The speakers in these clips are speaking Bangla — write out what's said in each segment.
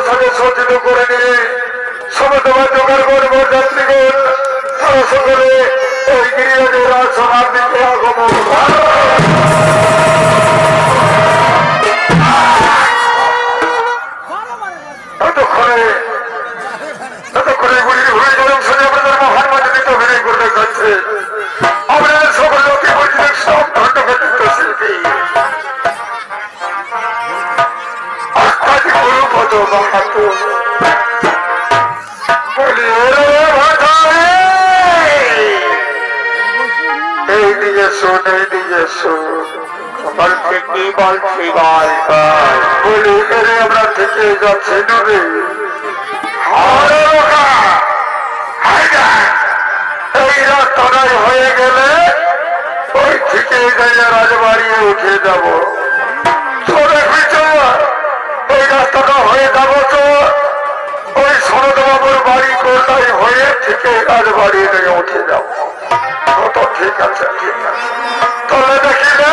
সাথে সজ্জিত করে নিয়ে সমস্ত জোগাড় করবো যাত্রীগণ তারা সকলে ওই গিরিরাজের সভার দিকে আগমন। ততক্ষণে গুলির ভুড়ি জলম শুনে আপনাদের মহান মন্দিরিত অভিনয় করতে যাচ্ছে আপনাদের সকল লোকে পরিচিত সব ধন্যবাদিত শিল্পী গুরুপদ বাহাদুর বলি এই দিকে শোন এই দিকে শোন বলছে কি বলছি বলি এরে আমরা থেকে যাচ্ছি নবে এই রাস্তাটাই হয়ে গেলে ওই থেকে রাজবাড়ি উঠে যাব ওই রাস্তাটা হয়ে যাব তো ওই শরৎবাবুর বাড়ি কোথায় হয়ে থেকে রাজবাড়ি উঠে যাব তো ঠিক আছে ঠিক আছে তাহলে দেখিলে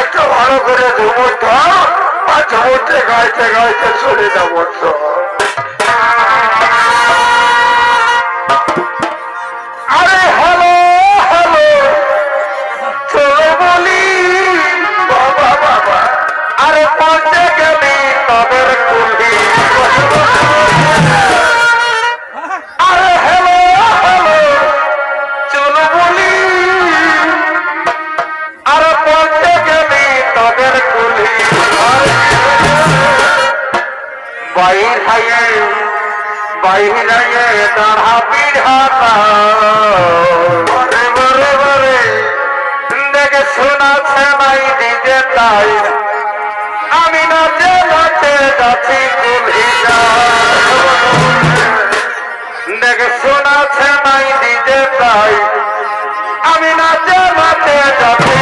একটা ভালো করে ঝুমুর দাও আর ঝুমুরতে গাইতে গাইতে চলে যাবো তো শোনাছে নাই দিতে তাই আমি নাচে নাচে যাচ্ছি দেখে শোনাছে নাই দিতে তাই আমি নাচে নাচে যাচ্ছি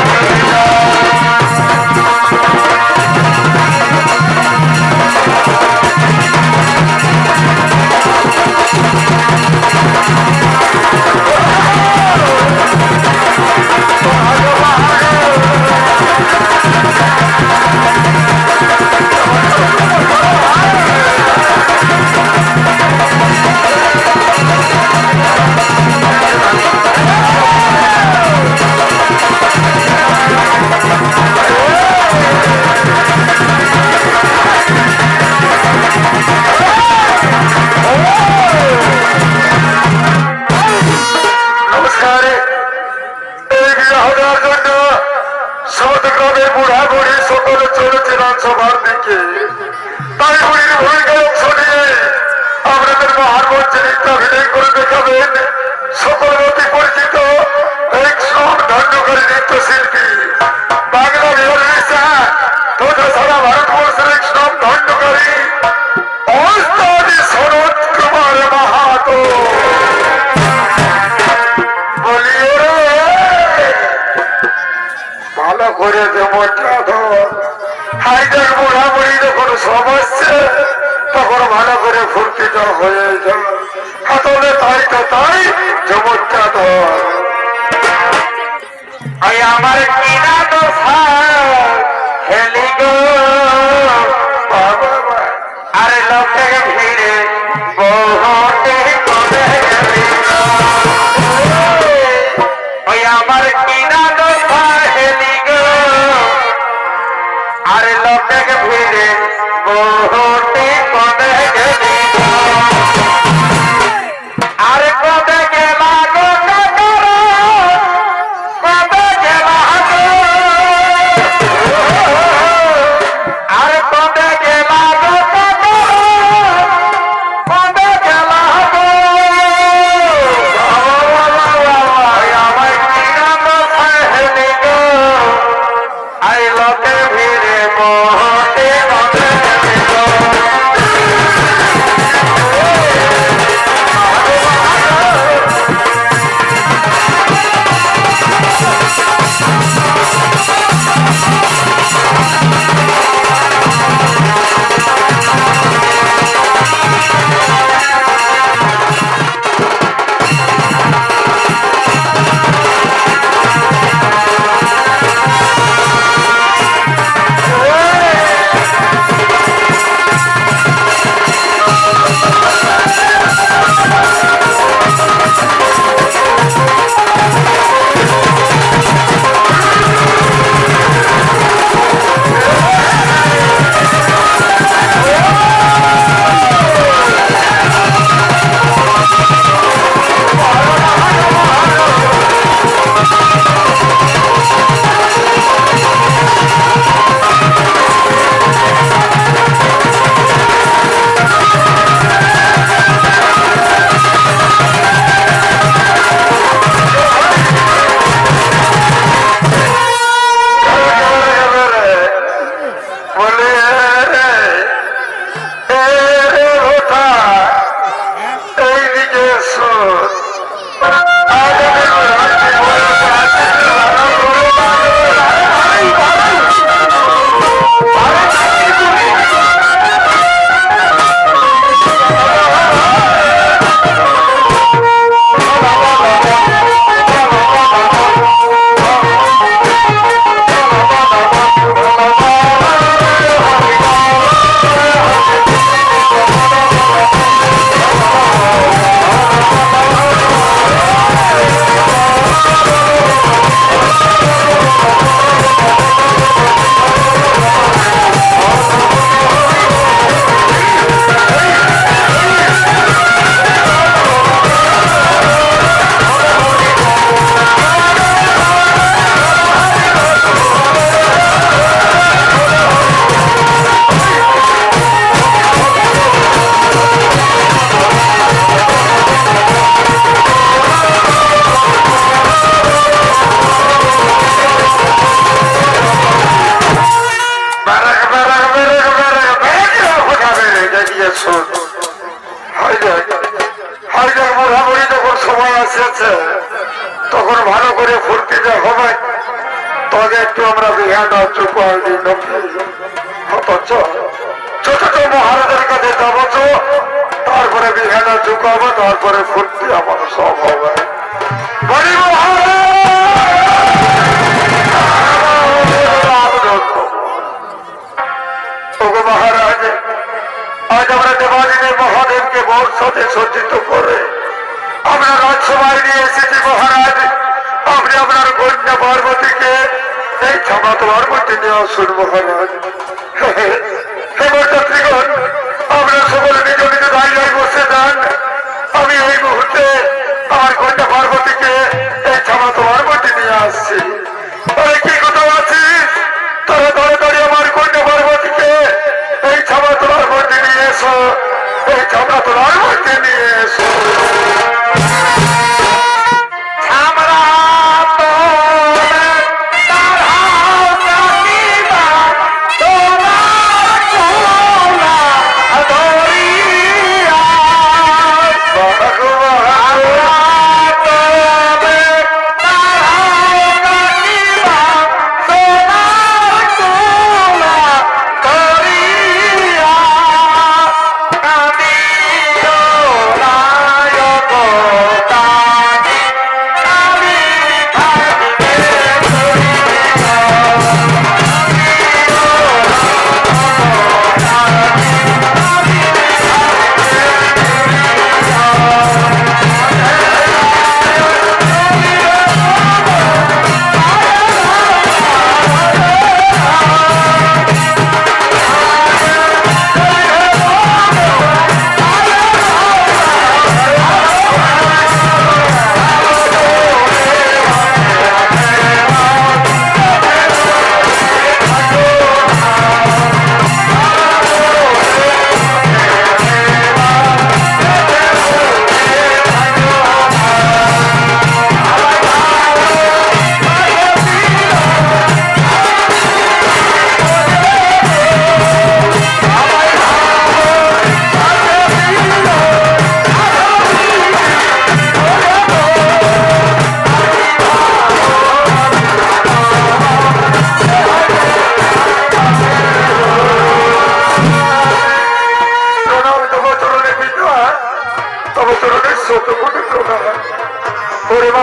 সভার দিকে তাই বুড়ির ভূমিকা অংশ নিয়ে আপনাদের মহান মঞ্চে অভিনয় করে দেখাবেন সকল অতি পরিচিত এক ধন্যকারী নৃত্যশিল্পী বাংলা বিহারিসা তথা সারা ভারতবর্ষের এক ধন্যকারী অস্তাদি শরৎ কুমার মাহাতো বলিও ভালো করে যেমনটা ধর হাইটার বুড়া বুড়ি যখন সমস্যা তখন ভালো করে ফুর্তিটা হয়ে যায় হাতলে তাই তো তাই চমৎকার ধর আমার কিনা তো খেলি গো আরে লোকে ভিড়ে বহুতে কমে গেলি ওই আমার কিনা তো খেলি গো আরে লোকে ভিড়ে বহুতে কমে গেলি আরে কবে গেলা গো কবে গেলা গো আরে কবে গেলা গো কবে গেলা গো আমার কিনা তো হেলি গো আই লোকে ভিড়ে বহুতে কমে গেলি শোন, হাইজাক মোটামুটি যখন সময় আসছে তখন ভালো করে ফুর্তিতে হবে, তবে একটু আমরা বিহাটা চুপাই দিই অথচ ছোট মহারাজের কাছে যাবো, তারপরে বিহাটা চুকাবো, তারপরে ফুর্তি আমার সব হবে। বলি মহারাজ, আজ আমরা দেবাদিনী মহাদেবকে বর সাথে সজ্জিত করে আমরা রাজসভায় নিয়ে এসেছি। মহারাজ, আপনি আপনার কন্যা পার্বতীকে এই ক্ষমা তোমার মধ্যে নিয়ে আসুন। মহারাজ, হেমযাত্রীগণ, আপনারা সকলে নিজ নিজ জায়গায় বসে যান। আমি এই মুহূর্তে আমার কন্যা পার্বতীকে এই ক্ষমা তোমার মধ্যে নিয়ে আসছি। তাহলে কি কোথাও আছিস? তারা ধরে ধরে আমার কন্যা পার্বতীকে এই ক্ষমা তোমার মধ্যে নিয়ে এসো, এই ক্ষমা তোমার মধ্যে নিয়ে এসো।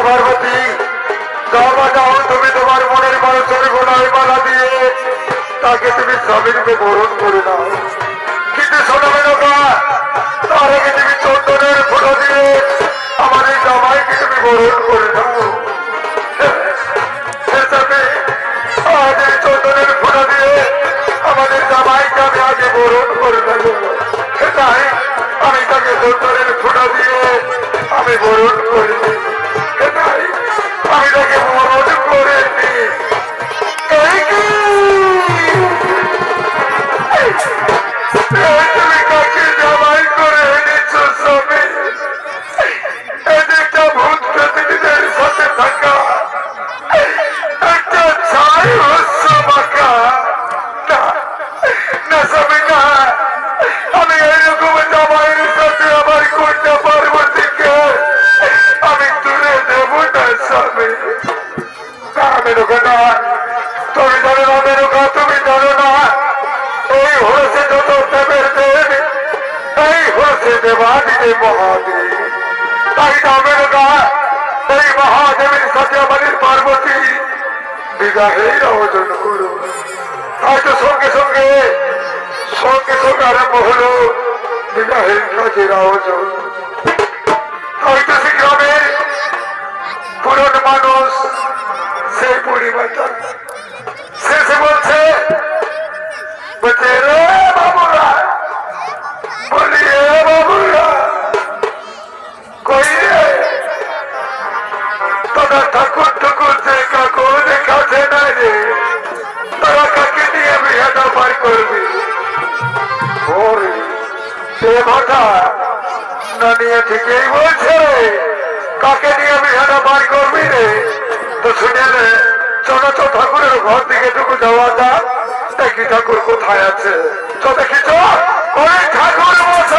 পার্বতী, যাও, তুমি তোমার মনের মানুষের গোলায় মালা দিয়ে তাকে তুমি স্বামীকে বরণ করে নাও। কিন্তু শোনাবে না, তার আগে তুমি চন্দনের ফোঁটা দিয়ে আমাদের জামাইকে তুমি বরণ করে নাও। চন্দনের ফোঁটা দিয়ে আমাদের জামাইকে আমি আগে বরণ করে নেব। সেটাই আমি তাকে চন্দনের ফোঁটা দিয়ে আমি বরণ করে নিই। সেটাই আমি তাকে বরণ করে নিই। তুমি কাকে জামাই করে এনেছো স্বামী? একটা ভূত প্রতিনিধির সাথে থাকা, একটা ছাই হস্য মাখা। না স্বামী না, আমি এইরকম জামাইয়ের সাথে আমার কন্যা পার্বতীকে আমি তুলে দেব না স্বামী। মেনকা না, তুমি জানো না মেনকা, তুমি জানো না এই হয়েছে যত দেবের দেব, এই হয়েছে দেবাদিদেব মহাদেব। তাই না মেনকা, এই মহাদেবের সাথে আমাদের পার্বতী বিবাহের আয়োজন করো। হয়তো সঙ্গে সঙ্গে আরম্ভ হলো বিবাহের কাজের আয়োজন। হয়তো সে গ্রামের পুরন মানুষ, সেই পরিবারটা শেষে বলছে রে বাবুরা, বলি রে বাবুরা, কই রে তোরা ঠাকুর ঠাকুর যে কাকু দেখাছে না রে, তোরা কাকে নিয়ে বিয়েটা পার করবি? ওরে সে কথা না নিয়ে ঠিকই বলছে রে, কাকে নিয়ে বিয়েটা পার করবি রে? তো শুনে রে, চলো তো ঠাকুরের ঘর দিকে টুকু যাওয়া যাক, দেখি ঠাকুর কোথায় আছে। তো দেখি তো ওই ঠাকুর মশাই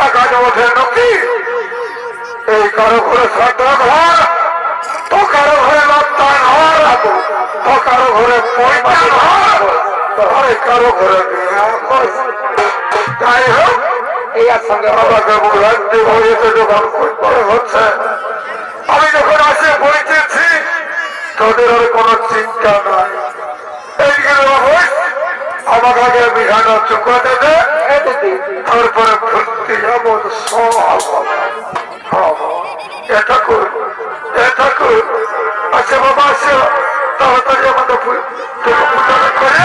একটা কাজ ওঠে নাকি এই কারো ঘরে শ্রদ্ধা ঘর তো কারো ঘরে লত্তা ঘর তো কারো ঘরে পয়সা ঘর আরে কারো ঘরে যাই হোক এই সঙ্গে আমাকে বুঝাতে হয়েছে যখন হচ্ছে আমি যখন আসে পৌঁছেছি তোদের আর কোনো চিন্তা নাই এইদিকে আমাকে আগে বিধানো চুকাতে দে তারপরে ভর্তি যাবো সব এটা করব এটা করব আচ্ছা বাবা আসো তাড়াতাড়ি আমাদের পূজা করে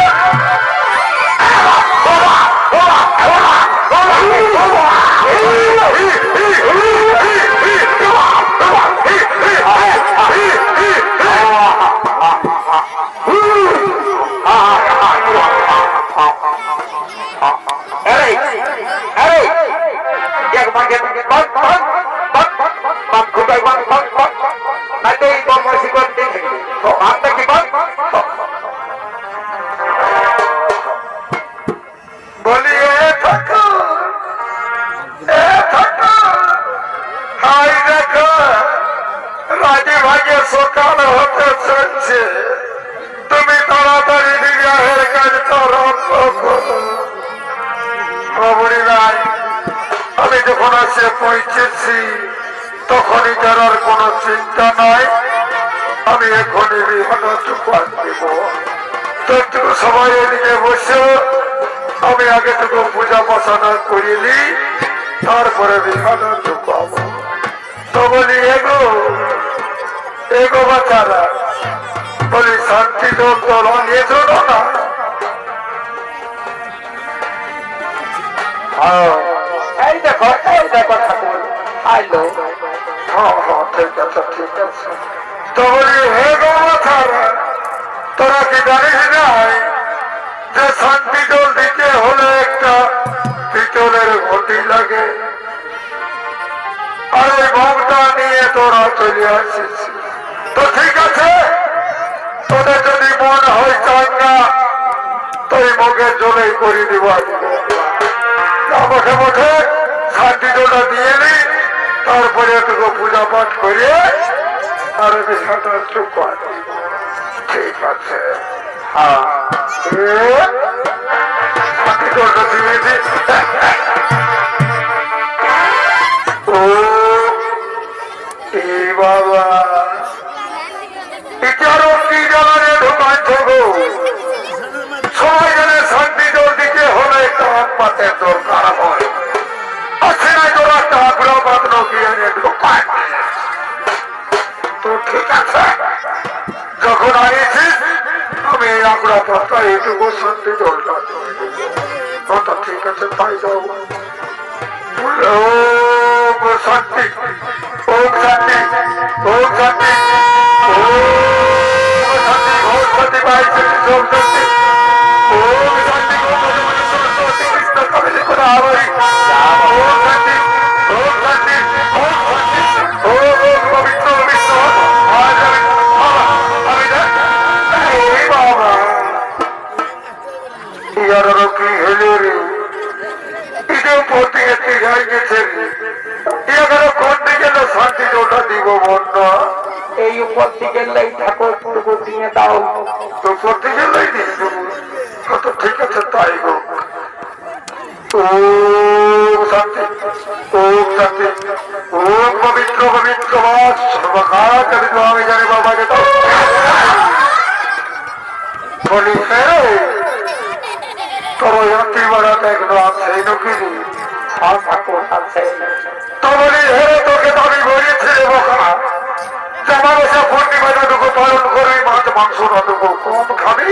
সকাল হতে চলছে তুমি তাড়াতাড়ি বিবাহের কাজটা আরম্ভ করো আমি যখন আসে পৌঁছেছি তখনই যারার কোনো চিন্তা নাই আমি এখনই বিহানা চুপান দিব তোটুকু সবাই এদিকে বসে আমি আগে থেকে পূজা পাশানা করিলি তারপরে বিহানা চুপাবো তো বলি এগো বাচ্চারা বলি শান্তি দোল নিয়েছো না এই দেখো ঠাকুর আইলো ঠিক আছে ঠিক আছে তো বলি হে গো বাচ্চারা তোরা কি জানিস নাই যে শান্তি দোল দিতে হলে একটা পিতলের ঘটি লাগে আর ওই ভোগটা নিয়ে তোরা চলে আসিস তো ঠিক আছে তোদের যদি মন হয় চাঙ্গা তো এই মুখে জলেই করে দিব মুখে মুখে শান্তি জলটা দিয়ে নি তারপরে একটু পূজা পাঠ করে আর বিষয়টা চুপ করে ঠিক আছে হ্যাঁ শান্তি জলটা দিয়ে দি ও বাবা এটারও কি জানারে ঢোকাচ্ছ গো সবাই জানে শান্তি জল দিতে হলে একটা পাতের দরকার হয় আছে না তোরা একটা আগ্রহ পাত্র গিয়ে ঢোকায় তো ঠিক আছে যখন আনিয়েছিস আমি এই আগ্রহ পাত্র এইটুকু শান্তি জলটা তো ঠিক আছে তাই যাও শান্তি ওম শান্তি ওম শান্তি ওম শান্তি ওম শান্তি ভাই শান্তি ওম শান্তি ওম শান্তি সরস্বতী কৃষ্ণ কবিলি করে আবরি ওম শান্তি ওম শান্তি ওম শান্তি ওম ওম পবিত্র বিষ্ণ আজ আমি এই বাবা ইয়ার কি হেলে রে ইদে পড়তে গেছে যাই গেছে এখানে কোন দিকে শান্তি জলটা দিব বন্ধ এই উপর দিকে ঠাকুর দিয়ে দাও তো উপর দিকে দিয়ে দেবো কত ঠিক আছে তাই হোক ওম শান্তি ওম শান্তি ওম পবিত্র পবিত্র বাস সর্বকাল আমি জানি বাবাকে দাও বলি তোর অতি বড় দেখলো আছে নাকি ঠাকুর আছে তো বলি হেরে তোকে দাবি করেছে বোকা জামার এসে পূর্ণিমাটাটুকু পালন করে মাছ মাংস নাটুকু কম খাবি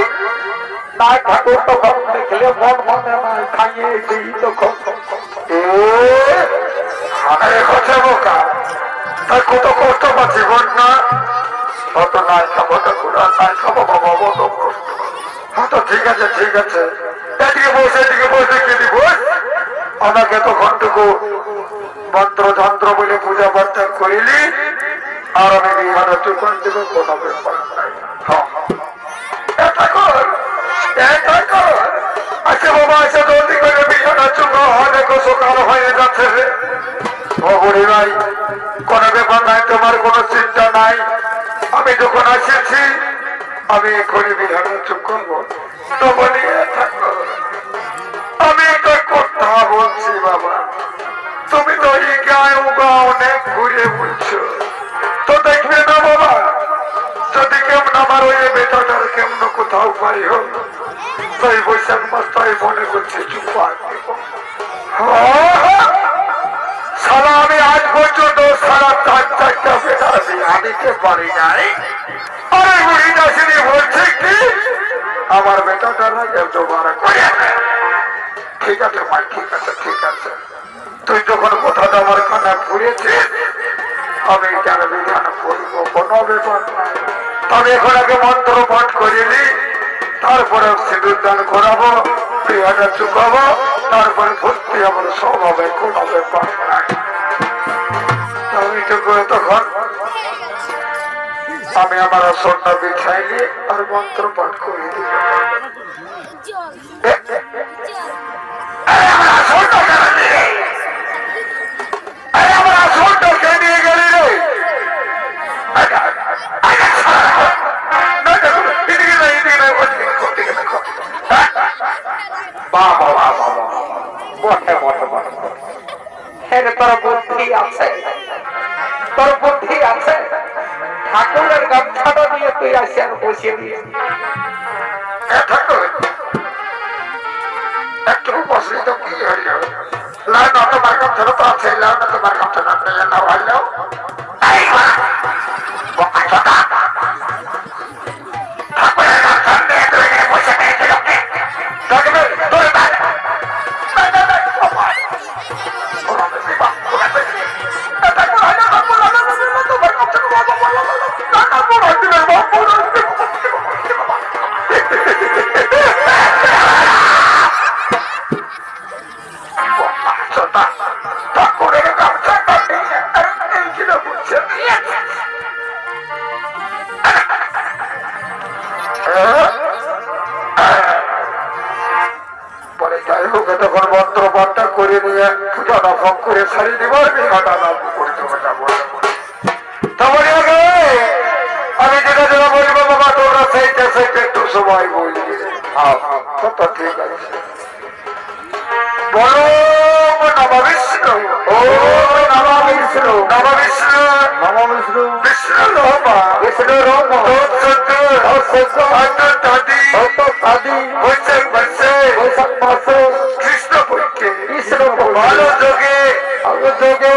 না ঠাকুর তো কম দেখলে মন মনে নয় খাইয়ে দিই তো কম কথা বোকা তাই কত কষ্ট পাচ্ছি বোন না অত নাই খাবো ঠাকুর আর নাই খাবো বাবা বত কষ্ট হ্যাঁ তো ঠিক আছে এদিকে বসে কেটে বস আমাকে তখনটুকু মন্ত্র যন্ত্র বলে পূজা পাঠ করিলি আর আমি বিহারে চুকান দেবো কোনো ব্যাপার নাই এটা কর আচ্ছা বাবা আচ্ছা জলদি করে বিহারা চুকা দেখো সকাল হয়ে যাচ্ছে ও বুড়ি ভাই, কোনো ব্যাপার নাই, তোমার কোনো চিন্তা নাই। আমি যখন আসেছি আমি এখনই বিহারে চুপ করবো, তবে নিয়ে থাকবো। আমি একটা কথা বলছি বাবা, তুমি তো এই গায়ে উগা অনেক ঘুরে বুঝছো, তো দেখবে না বাবা, যদি কেমন আমার ওই বেটাটার কেমন কোথাও পাই হোক, তাই বৈশাখ মাস তাই মনে করছি চুপ সারা। আমি আজ পর্যন্ত সারা চারটা বেটার বিয়া দিতে পারি নাই। আরে বুড়ি দাসিনী বলছে কি আমার বেটাটা জোগাড় করে। ঠিক আছে মা, ঠিক আছে ঠিক আছে, তুই যখন কথাটা আমার কানে ঘুরেছিস আমি কেন বিধান করবো, কোনো ব্যাপার নাই। তবে এখন আগে মন্ত্র পাঠ করিনি, তারপরে সিঁদুর দান করাবো, বিহাটা চুকাবো, তারপরে ভর্তি আমার সব হবে, কোনো ব্যাপার নাই। আমি তো তখন আমি আমার আসনটা বিছাইনি আর মন্ত্র পাঠ করে দিব। তোর বুদ্ধি আছে, তোর বুদ্ধি আছে। ঠাকুরের গামছাটা দিয়ে তুই আসি আর বসিয়ে দিয়ে একটু বসলি তো কি হইল, লাউ না তোমার গামছাটা তো আছে, লাউ না তোমার গামছাটা নিয়ে নাও হইলো। তখন মন্ত্র পাঠটা করে নিয়ে পূজাটা ভোগ করে সারি দিব, বিহাটা লাভ করে দেবো যাবো। তারপরে আমি যেটা যেটা বলবো বাবা তোমরা সেইটা সেইটা একটু সময় বলবি। ঠিক আছে, বলো নমঃ বিষ্ণু, ও নমঃ বিষ্ণু, নমঃ বিষ্ণু, নমঃ বিষ্ণু, বিষ্ণু রমা, বিষ্ণু রমা, বৈশাখ মাসে, বৈশাখ মাসে কৃষ্ণ পক্ষে, কৃষ্ণ ভালো যোগে, ভালো যোগে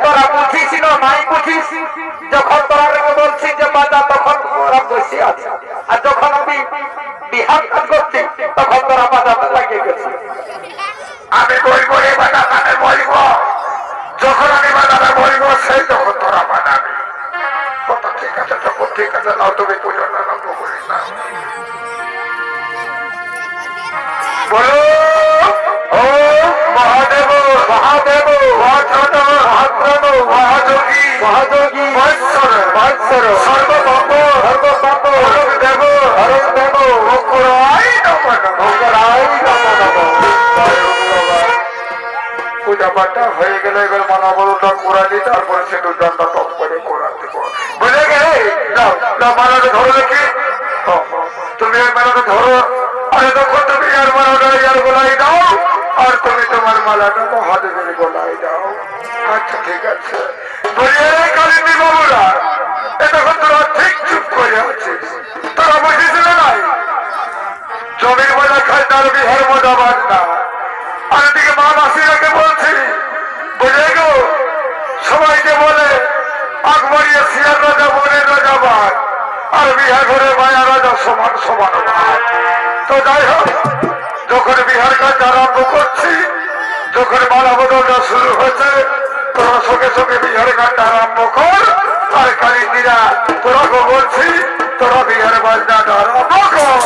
তোরা বুঝিস না নাই বুঝিস, যখন তোরা বলছি যে বাজা তখন ওরা বসে আছে, আর যখন আমি বিহার কাজ করছি তখন তোরা বাজাতে লাগিয়ে গেছি। আমি বলবো এই বাজা কানে বলবো, যখন আমি বাজারে বলবো সেই তখন তোরা বাজাবি। কথা ঠিক আছে, তখন ঠিক আছে, নাও তুমি পুজো না করিস না। বলো ও মহাদেব, মহাদেব, মহাত্রণ, মহাত্রণ, মহাযোগী, মহাযোগী, মহেশ্বর, মহেশ্বর, সর্বপাপ, সর্বপাপ, হরক দেব, হরক দেব, মকরাই নমঃ, মকরাই নমঃ। পূজা পাঠটা হয়ে গেলে এবার মালাবলটা করালি, তারপরে সে দুর্দানটা টপ করে করাতে বুঝে গেলে। মালাটা ধরো দেখি, তুমি ওই মালাটা ধরো, আরে তখন তুমি আর মালাটা ইয়ার গোলাই দাও, আর তুমি তোমার মালাটা মহাদেবের গোলাই দাও। আচ্ছা ঠিক আছে। কালিন্দী বাবুরা এতক্ষণ তোরা ঠিক চুপ করে আছিস, তোরা বুঝেছিল নাই জমির মজা খাই তার বিহার মজা বাদ না। আর এদিকে মা মাসিরাকে বলছি, বুঝে গো, সবাইকে বলে আকবরিয়া সিয়ার রাজা মনের রাজা বাদ, আর বিহার ঘরে মায়া রাজা সমান সমান ভাগ। তো যাই হোক, যখন বিহার কাজ আরম্ভ করছি, যখন মালা বদলটা শুরু হয়েছে, তোরা সঙ্গে সঙ্গে বিহার গানটা আরম্ভ কর। আর কালিন্দীরা তোরাকে বলছি, তোরা বিহার বাজনাটা আরম্ভ কর।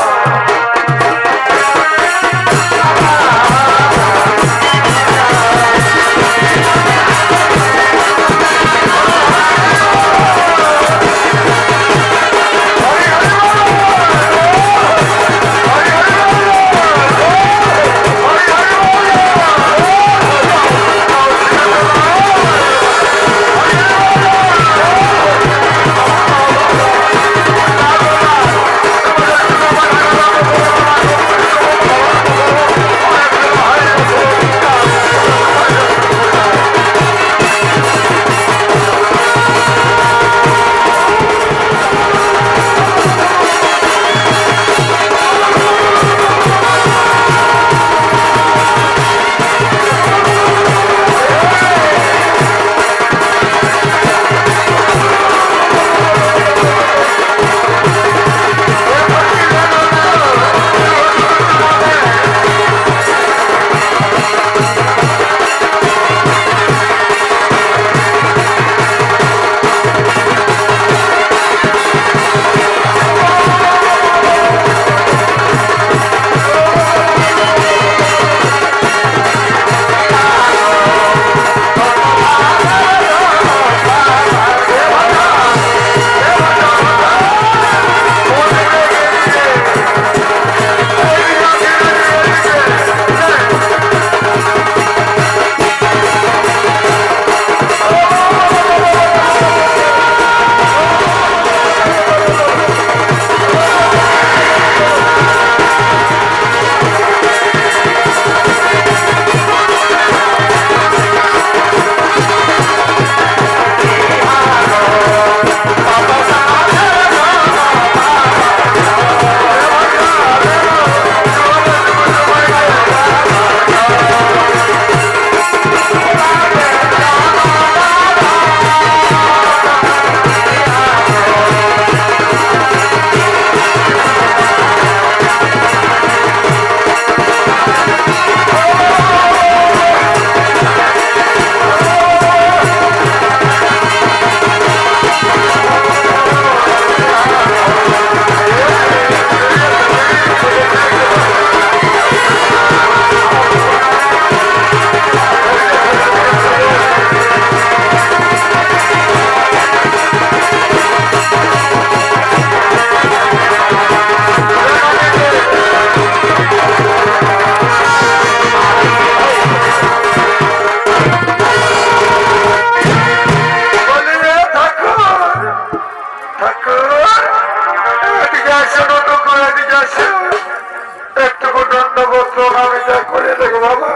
আমি যা করে দেখো বাবা,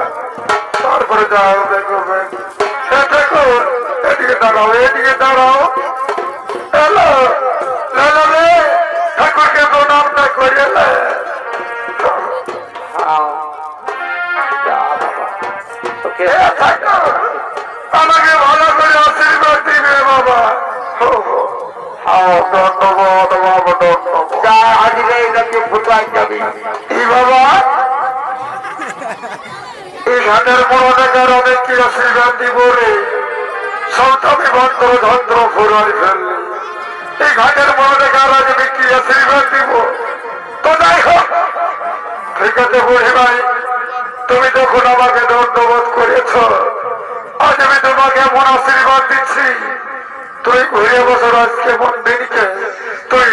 তারপরে যা হবে করবে। দেখো এদিকে দাঁড়াও, এদিকে দাঁড়াও। এলো এলো রে, ঠাকুরকে প্রণামটা করে এলে। আমাকে ভালো করে আশীর্বাদ দিবে বাবা। ধন্যবাদ বাবা, এই ঘাটের মরণের অনেক কি আশীর্বাদ দিব রে, সন্তানি বন্ধ ধন্দ্র ফুরাই ফেললি। এই ঘাটের মরণের আমি কি আশীর্বাদ দিব? তো যাই হোক, ঠিক আছে বুড়ি ভাই, তুমি যখন আমাকে ধন্যবাদ করেছ, আজ আমি তোমাকে এমন আশীর্বাদ দিচ্ছি, তুই ঘুরে বছর আজকে মন দিনকে তুই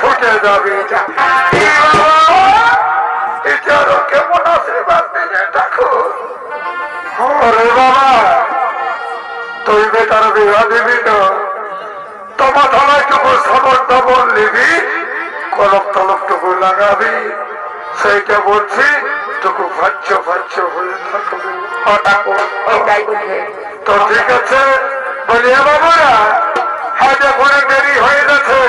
ফুটে যাবি। এটারও কেমন আশীর্বাদ দিলে ঠাকুর। রে বাবা, তুই বেটার বিবাহ দিবি না, তোমার থালাইটুকু সবর দবর নিবি, কলক তলকটুকু লাগাবি, সেইটা বলছি টুকু ভাচ্য হয়ে থাকবে। তো ঠিক আছে বলিয়া বাবারা, আজ অনেক দেরি হয়ে গেছে,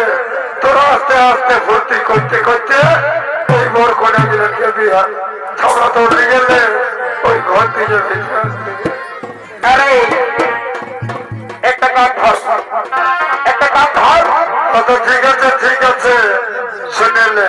তোরা আস্তে আস্তে ভর্তি করতে করতে ওই মোর কোনে গেলে বিয়া ছাড়া তোড়ে গেলে ওই ঘর থেকে ভিতরে আসতে। আরে একটা কাজ ধর, একটা কাজ ধর। ঠিক আছে ঠিক আছে, শুনেলে